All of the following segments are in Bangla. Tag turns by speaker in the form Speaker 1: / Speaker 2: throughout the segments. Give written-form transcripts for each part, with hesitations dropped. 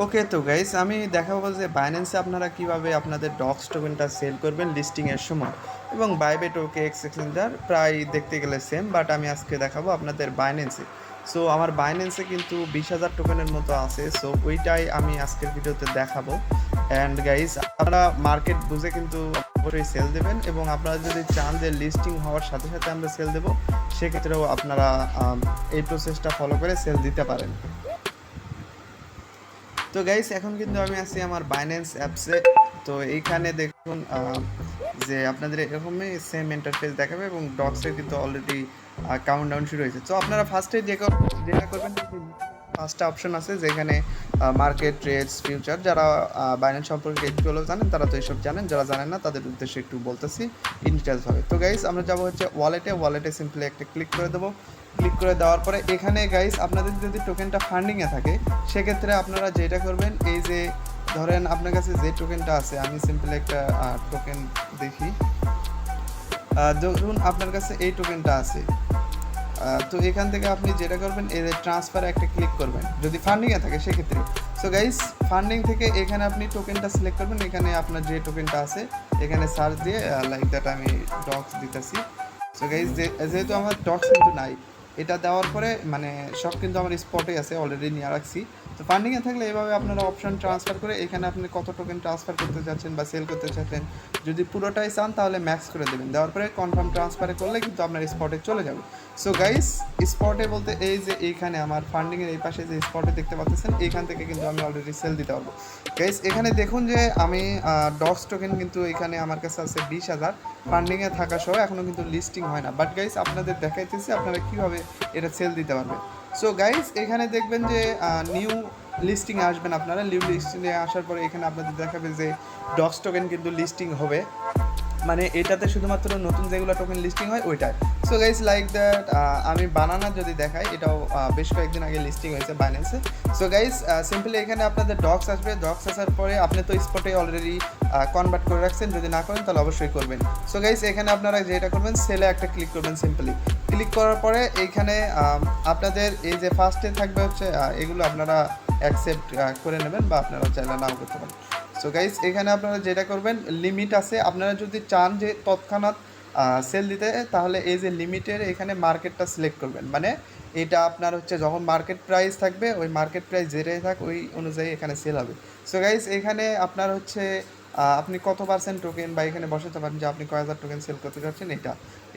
Speaker 1: ওকে, তো গাইস আমি দেখাবো যে বাইন্যান্সে আপনারা কিভাবে আপনাদের ডক্স টোকেনটা সেল করবেন লিস্টিংয়ের সময়, এবং বাইবেট ওকে এক্স এক্সচেঞ্জার প্রায় দেখতে গেলে সেম, বাট আমি আজকে দেখাবো আপনাদের বাইন্যান্সে। সো আমার বাইন্যান্সে কিন্তু 20,000 টোকেনের মতো আছে, সো ওইটাই আমি আজকের ভিডিওতে দেখাবো। অ্যান্ড গাইস আপনারা মার্কেট বুঝে কিন্তু অবশ্যই সেল দেবেন, এবং আপনারা যদি চান যে লিস্টিং হওয়ার সাথে সাথে আমরা সেল দেবো, সেক্ষেত্রেও আপনারা এই প্রসেসটা ফলো করে সেল দিতে পারেন। তো গাইস এখন কিন্তু আমি আছি আমার বাইন্যান্স অ্যাপসে। তো এইখানে দেখুন যে আপনাদের এরকমই সেম ইন্টারফেস দেখাবে, এবং ডক্সের কিন্তু অলরেডি কাউন্টডাউন শুরু হয়েছে। তো আপনারা ফার্স্টে যেটা করবেন, পাঁচটা অপশন আছে যেখানে মার্কেট, ট্রেডস, ফিউচার। যারা বাইন্যান্স সম্পর্কে একটু হলেও জানেন তারা তো এইসব জানেন, যারা জানেন না তাদের উদ্দেশ্যে একটু বলতেছি ইন ডিটেলসভাবে। তো গাইস আমরা যাবো হচ্ছে ওয়ালেটে সিম্পলি একটা ক্লিক করে দেবো। ক্লিক করে দেওয়ার পরে এখানে গাইস আপনাদের যদি টোকেনটা ফান্ডিংয়ে থাকে, সেক্ষেত্রে আপনারা যেটা করবেন, এই যে ধরেন আপনার কাছে যে টোকেনটা আছে, আমি সিম্পলি একটা টোকেন দেখি। ধরুন আপনার কাছে এই টোকেনটা আছে, তো এখান থেকে আপনি যেটা করবেন, এই ট্রান্সফারে একটা ক্লিক করবেন যদি ফান্ডিংয়ে থাকে সেক্ষেত্রে। সো গাইস ফান্ডিং থেকে এখানে আপনি টোকেনটা সিলেক্ট করবেন, এখানে আপনার যে টোকেনটা আছে এখানে সার্চ দিয়ে লাইক দ্যাট আমি ডক্স দিতেছি। সো গাইস যেহেতু আমার ডক্স কিন্তু নাই, এটা দেওয়ার পরে মানে সব কিন্তু আমার স্পটে আছে, অলরেডি নিয়ে রাখছি। তো ফান্ডিংয়ে থাকলে এভাবে আপনারা অপশন ট্রান্সফার করে এখানে আপনি কত টোকেন ট্রান্সফার করতে চাচ্ছেন বা সেল করতে চাচ্ছেন, যদি পুরোটাই চান তাহলে ম্যাক্স করে দেবেন। দেওয়ার পরে কনফার্ম ট্রান্সফারে করলে কিন্তু আপনার স্পটে চলে যাবে। সো গাইস স্পটে বলতে এই যে এইখানে আমার ফান্ডিংয়ের এই পাশে যে স্পটে দেখতে পাচ্ছেন, এইখান থেকে কিন্তু আমি অলরেডি সেল দিতে পারবো। গাইস এখানে দেখুন যে আমি ডক্স টোকেন কিন্তু এখানে আমার কাছে আছে 20,000, ফান্ডিংয়ে থাকা সহ এখনও কিন্তু লিস্টিং হয় না। বাট গাইস আপনাদের দেখাইতেছি আপনারা কীভাবে এটা সেল দিতে পারবেন। সো গাইস এখানে দেখবেন যে নিউ লিস্টিংয়ে আসবেন আপনারা। নিউ লিস্টিংয়ে আসার পরে এখানে আপনাদের দেখাবে যে ডক্স টোকেন কিন্তু লিস্টিং হবে, মানে এটাতে শুধুমাত্র নতুন যেগুলো টোকেন লিস্টিং হয় ওইটাই। সো গাইস লাইক দ্যাট আমি বানানা যদি দেখাই, এটাও বেশ কয়েকদিন আগে লিস্টিং হয়েছে বাইন্যান্সে। সো গাইস সিম্পলি এখানে আপনাদের ডক্স আসবে। ডক্স আসার পরে আপনি তো স্পটে অলরেডি কনভার্ট করে রাখছেন, যদি না করেন তাহলে অবশ্যই করবেন। সো গাইস এখানে আপনারা যেটা করবেন, সেলে একটা ক্লিক করবেন সিম্পলি। ক্লিক করার পরে এইখানে আপনাদের এই যে ফার্স্টে থাকবে হচ্ছে এগুলো আপনারা অ্যাকসেপ্ট করে নেবেন, বা আপনারা চাইলে নাও করতে পারেন। সো গাইস এখানে আপনারা যেটা করবেন, লিমিট আছে। আপনারা যদি চান যে তৎক্ষণাৎ সেল দিতে, তাহলে এই যে লিমিটের এখানে মার্কেটটা সিলেক্ট করবেন, মানে এটা আপনার হচ্ছে যখন মার্কেট প্রাইস থাকবে, ওই মার্কেট প্রাইস যেটাই থাক ওই অনুযায়ী এখানে সেল হবে। সো গাইস এখানে আপনার হচ্ছে আপনি কত পার্সেন্ট টোকেন বা এখানে বসাতে পারেন যে আপনি কয় হাজার টোকেন সেল করতে চাচ্ছেন।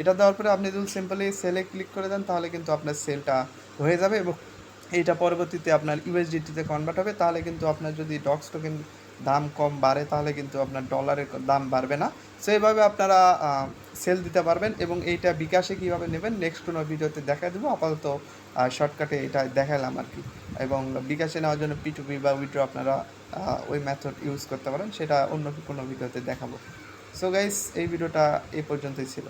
Speaker 1: এটা দেওয়ার পরে আপনি যদি সিম্পলি সেলে ক্লিক করে দেন, তাহলে কিন্তু আপনার সেলটা হয়ে যাবে, এবং এইটা পরবর্তীতে আপনার ইউএসডিটিতে কনভার্ট হবে। তাহলে কিন্তু আপনার যদি ডক্স টোকেন দাম কম বাড়ে, তাহলে কিন্তু আপনার ডলারের দাম বাড়বে না। সো এইভাবে আপনারা সেল দিতে পারবেন, এবং এইটা বিকাশে কীভাবে নেবেন নেক্সট কোনো ভিডিওতে দেখা দেবো। আপাতত শর্টকাটে এটা দেখালাম আর কি। এবং বিকাশে নেওয়ার জন্য P2P বা উইথড্র আপনারা ওই মেথড ইউজ করতে পারেন, সেটা অন্য কোনো ভিডিওতে দেখাবো। সো গাইস এই ভিডিওটা এই পর্যন্তই ছিল।